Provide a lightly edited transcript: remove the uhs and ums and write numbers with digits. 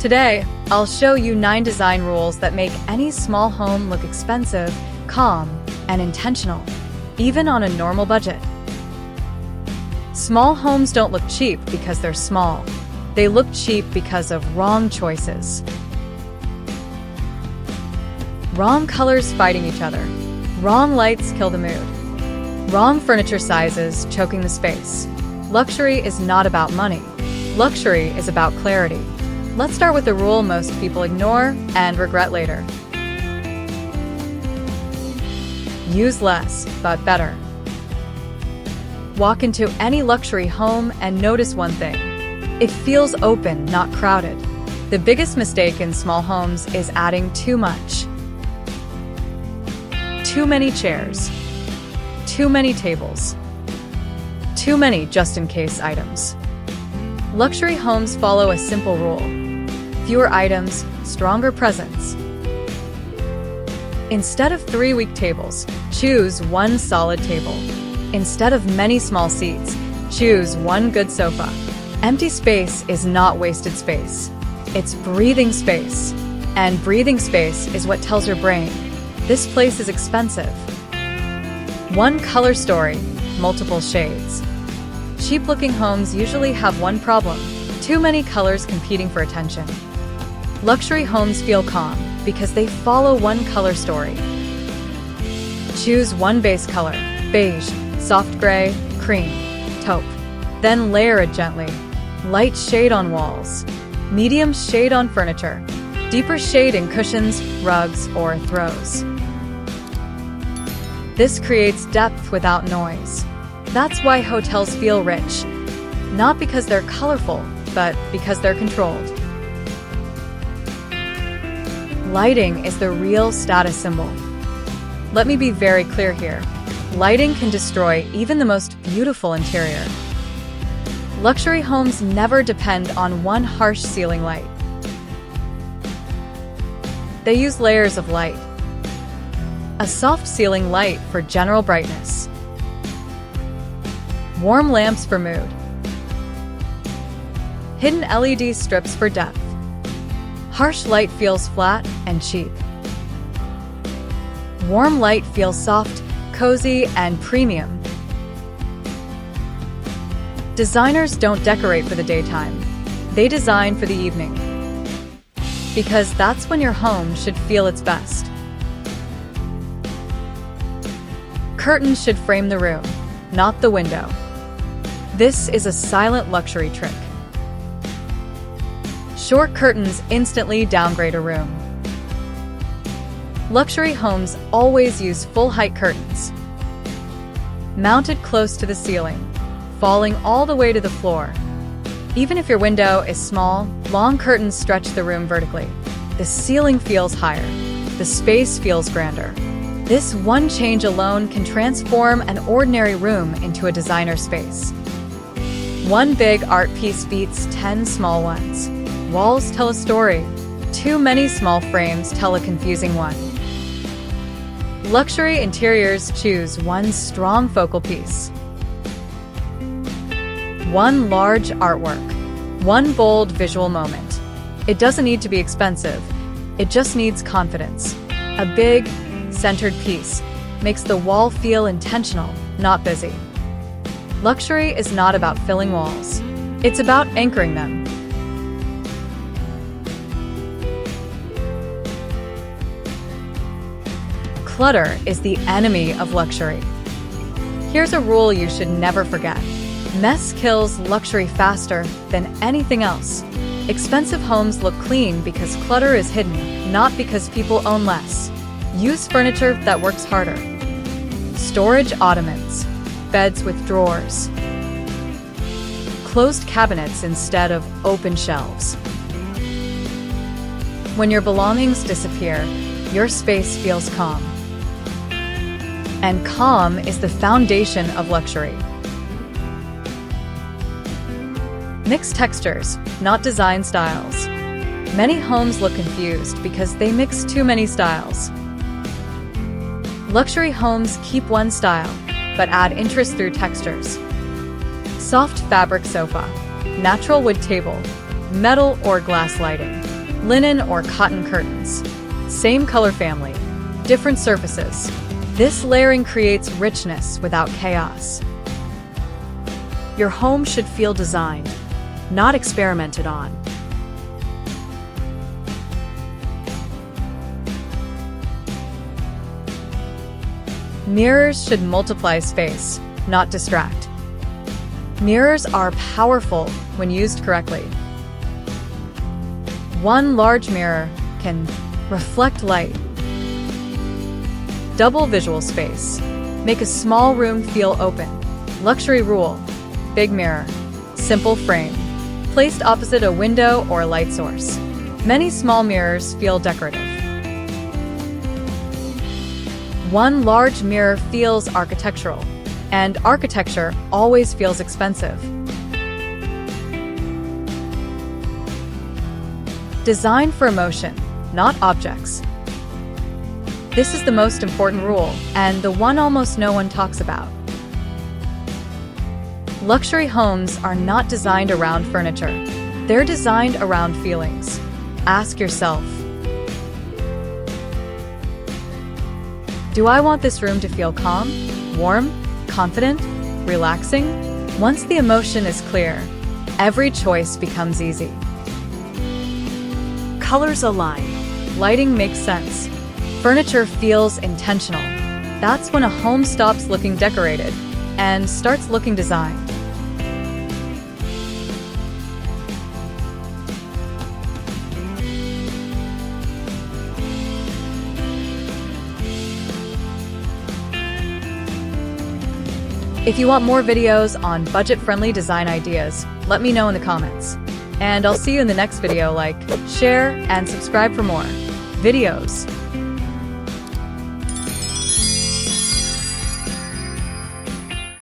Today, I'll show you 9 design rules that make any small home look expensive, calm, and intentional, even on a normal budget. Small homes don't look cheap because they're small. They look cheap because of wrong choices. Wrong colors fighting each other. Wrong lights kill the mood. Wrong furniture sizes choking the space. Luxury is not about money. Luxury is about clarity. Let's start with the rule most people ignore and regret later. Use less, but better. Walk into any luxury home and notice one thing. It feels open, not crowded. The biggest mistake in small homes is adding too much. Too many chairs. Too many tables. Too many just-in-case items. Luxury homes follow a simple rule. Fewer items, stronger presence. Instead of 3 weak tables, choose 1 solid table. Instead of many small seats, choose 1 good sofa. Empty space is not wasted space. It's breathing space. And breathing space is what tells your brain, this place is expensive. 1 color story, multiple shades. Cheap-looking homes usually have one problem: too many colors competing for attention. Luxury homes feel calm because they follow 1 color story. Choose 1 base color: beige, soft gray, cream, taupe. Then layer it gently. Light shade on walls, medium shade on furniture, deeper shade in cushions, rugs, or throws. This creates depth without noise. That's why hotels feel rich. Not because they're colorful, but because they're controlled. Lighting is the real status symbol. Let me be very clear here. Lighting can destroy even the most beautiful interior. Luxury homes never depend on 1 harsh ceiling light. They use layers of light. A soft ceiling light for general brightness. Warm lamps for mood. Hidden LED strips for depth. Harsh light feels flat and cheap. Warm light feels soft, cozy, and premium. Designers don't decorate for the daytime. They design for the evening. Because that's when your home should feel its best. Curtains should frame the room, not the window. This is a silent luxury trick. Short curtains instantly downgrade a room. Luxury homes always use full-height curtains. Mounted close to the ceiling, falling all the way to the floor. Even if your window is small, long curtains stretch the room vertically. The ceiling feels higher. The space feels grander. This 1 change alone can transform an ordinary room into a designer space. 1 big art piece beats 10 small ones. Walls tell a story. Too many small frames tell a confusing one. Luxury interiors choose 1 strong focal piece. 1 large artwork. 1 bold visual moment. It doesn't need to be expensive. It just needs confidence. A big, centered piece makes the wall feel intentional, not busy. Luxury is not about filling walls. It's about anchoring them. Clutter is the enemy of luxury. Here's a rule you should never forget. Mess kills luxury faster than anything else. Expensive homes look clean because clutter is hidden, not because people own less. Use furniture that works harder. Storage ottomans, beds with drawers. Closed cabinets instead of open shelves. When your belongings disappear, your space feels calm. And calm is the foundation of luxury. Mix textures, not design styles. Many homes look confused because they mix too many styles. Luxury homes keep 1 style, but add interest through textures. Soft fabric sofa, natural wood table, metal or glass lighting. linen or cotton curtains. Same color family, different surfaces. This layering creates richness without chaos. Your home should feel designed, not experimented on. Mirrors should multiply space, not distract. Mirrors are powerful when used correctly. One large mirror can reflect light. Double visual space. Make a small room feel open. Luxury rule. Big mirror. Simple frame. Placed opposite a window or light source. Many small mirrors feel decorative. One large mirror feels architectural, and architecture always feels expensive. Design for emotion, not objects. This is the most important rule, and the one almost no one talks about. Luxury homes are not designed around furniture. They're designed around feelings. Ask yourself, do I want this room to feel calm, warm, confident, relaxing? Once the emotion is clear, every choice becomes easy. Colors align. Lighting makes sense. Furniture feels intentional. That's when a home stops looking decorated and starts looking designed. If you want more videos on budget-friendly design ideas, let me know in the comments. And I'll see you in the next video. Like, share, and subscribe for more videos.